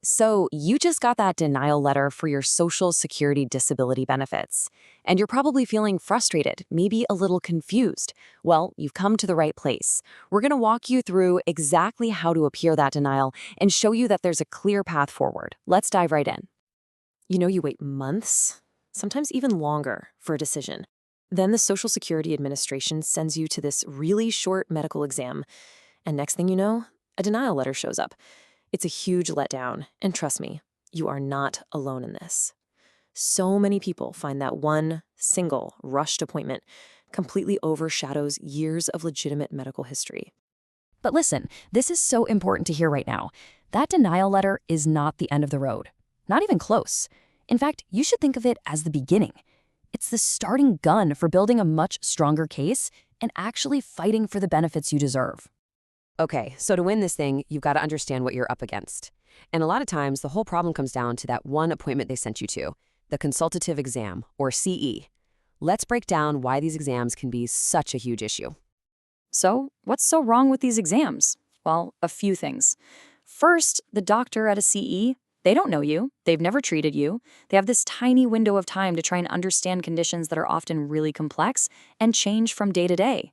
So, you just got that denial letter for your Social Security disability benefits, and you're probably feeling frustrated, maybe a little confused. Well, you've come to the right place. We're going to walk you through exactly how to appeal that denial and show you that there's a clear path forward. Let's dive right in. You wait months, sometimes even longer, for a decision. Then the Social Security Administration sends you to this really short medical exam, and next thing you know, a denial letter shows up. It's a huge letdown, and trust me, you are not alone in this. So many people find that one single rushed appointment completely overshadows years of legitimate medical history. But listen, this is so important to hear right now. That denial letter is not the end of the road. Not even close. In fact, you should think of it as the beginning. It's the starting gun for building a much stronger case and actually fighting for the benefits you deserve. Okay, so to win this thing, you've got to understand what you're up against. And a lot of times, the whole problem comes down to that one appointment they sent you to, the consultative exam, or CE. Let's break down why these exams can be such a huge issue. So, what's so wrong with these exams? Well, a few things. First, the doctor at a CE, they don't know you. They've never treated you. They have this tiny window of time to try and understand conditions that are often really complex and change from day to day.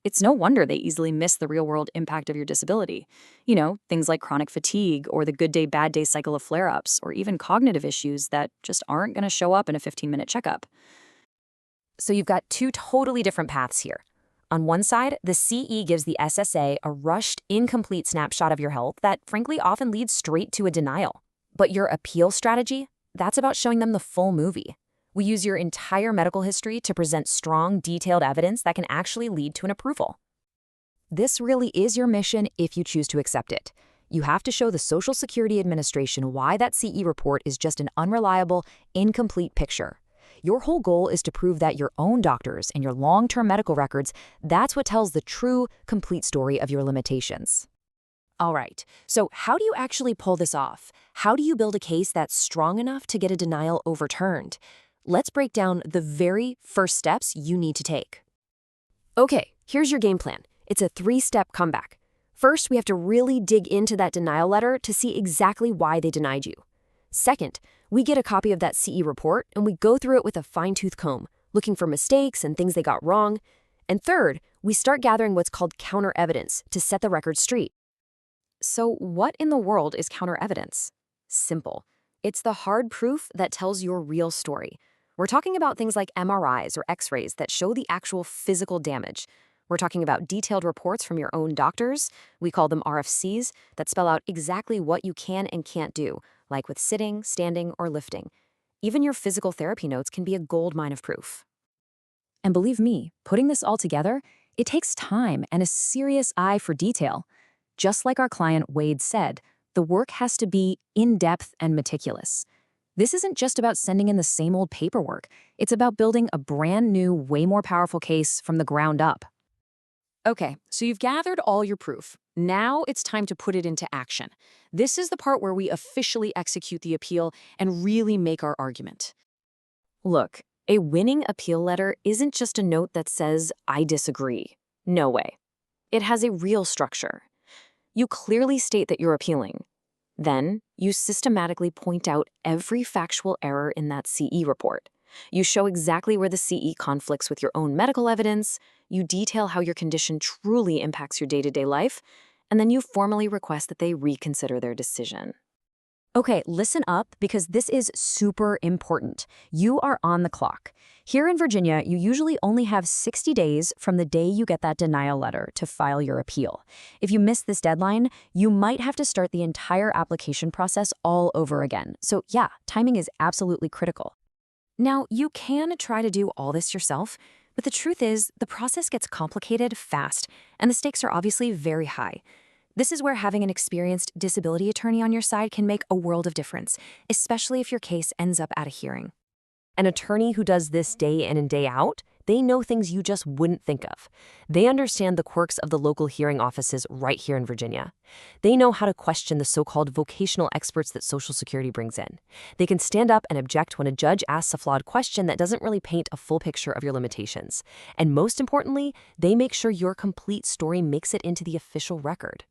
It's no wonder they easily miss the real-world impact of your disability. Things like chronic fatigue or the good day, bad day cycle of flare-ups, or even cognitive issues that just aren't going to show up in a 15-minute checkup. So you've got two totally different paths here. On one side, the CE gives the SSA a rushed, incomplete snapshot of your health that frankly often leads straight to a denial. But your appeal strategy, that's about showing them the full movie. We use your entire medical history to present strong, detailed evidence that can actually lead to an approval. This really is your mission if you choose to accept it. You have to show the Social Security Administration why that CE report is just an unreliable, incomplete picture. Your whole goal is to prove that your own doctors and your long-term medical records, that's what tells the true, complete story of your limitations. All right, so how do you actually pull this off? How do you build a case that's strong enough to get a denial overturned? Let's break down the very first steps you need to take. Okay, here's your game plan. It's a 3-step comeback. First, we have to really dig into that denial letter to see exactly why they denied you. Second, we get a copy of that CE report and we go through it with a fine-tooth comb, looking for mistakes and things they got wrong. And third, we start gathering what's called counter evidence to set the record straight. So what in the world is counter evidence? Simple. It's the hard proof that tells your real story. We're talking about things like MRIs or X-rays that show the actual physical damage. We're talking about detailed reports from your own doctors, we call them RFCs, that spell out exactly what you can and can't do, like with sitting, standing, or lifting. Even your physical therapy notes can be a gold mine of proof. And believe me, putting this all together, it takes time and a serious eye for detail. Just like our client Wade said, the work has to be in-depth and meticulous. This isn't just about sending in the same old paperwork. It's about building a brand new, way more powerful case from the ground up. Okay, so you've gathered all your proof. Now it's time to put it into action. This is the part where we officially execute the appeal and really make our argument. Look, a winning appeal letter isn't just a note that says, "I disagree." No way. It has a real structure. You clearly state that you're appealing. Then, you systematically point out every factual error in that CE report. You show exactly where the CE conflicts with your own medical evidence, you detail how your condition truly impacts your day-to-day life, and then you formally request that they reconsider their decision. Okay, listen up because this is super important. You are on the clock. Here in Virginia, you usually only have 60 days from the day you get that denial letter to file your appeal. If you miss this deadline, you might have to start the entire application process all over again. So yeah, timing is absolutely critical. Now, you can try to do all this yourself, but the truth is the process gets complicated fast, and the stakes are obviously very high. This is where having an experienced disability attorney on your side can make a world of difference, especially if your case ends up at a hearing. An attorney who does this day in and day out, they know things you just wouldn't think of. They understand the quirks of the local hearing offices right here in Virginia. They know how to question the so-called vocational experts that Social Security brings in. They can stand up and object when a judge asks a flawed question that doesn't really paint a full picture of your limitations. And most importantly, they make sure your complete story makes it into the official record.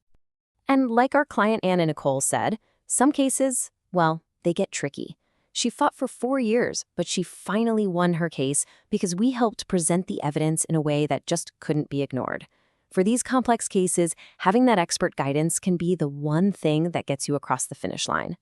And like our client Anna Nicole said, Some cases, well, they get tricky. She fought for 4 years, but she finally won her case because we helped present the evidence in a way that just couldn't be ignored. For these complex cases, having that expert guidance can be the one thing that gets you across the finish line.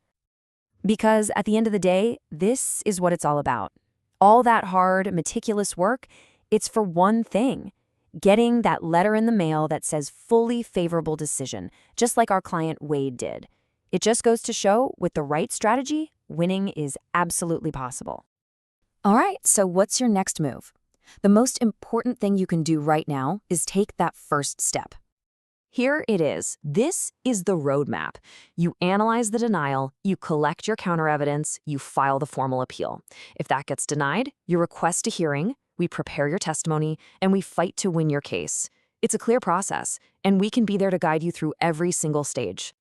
Because at the end of the day, this is what it's all about. All that hard, meticulous work, it's for one thing: getting that letter in the mail that says fully favorable decision, just like our client Wade did. It just goes to show, with the right strategy, winning is absolutely possible. All right, so what's your next move? The most important thing you can do right now is take that first step. Here it is. This is the roadmap. You analyze the denial, you collect your counter evidence, you file the formal appeal. If that gets denied, you request a hearing, we prepare your testimony, and we fight to win your case. It's a clear process, and we can be there to guide you through every single stage.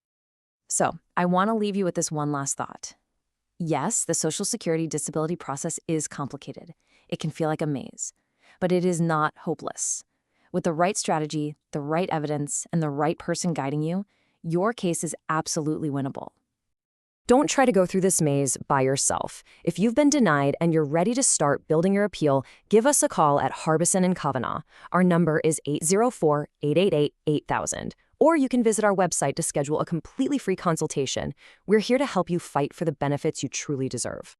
So, I want to leave you with this one last thought. Yes, the Social Security disability process is complicated. It can feel like a maze, but it is not hopeless. With the right strategy, the right evidence, and the right person guiding you, your case is absolutely winnable. Don't try to go through this maze by yourself. If you've been denied and you're ready to start building your appeal, give us a call at Harbison and Kavanagh. Our number is 804-888-8000. Or you can visit our website to schedule a completely free consultation. We're here to help you fight for the benefits you truly deserve.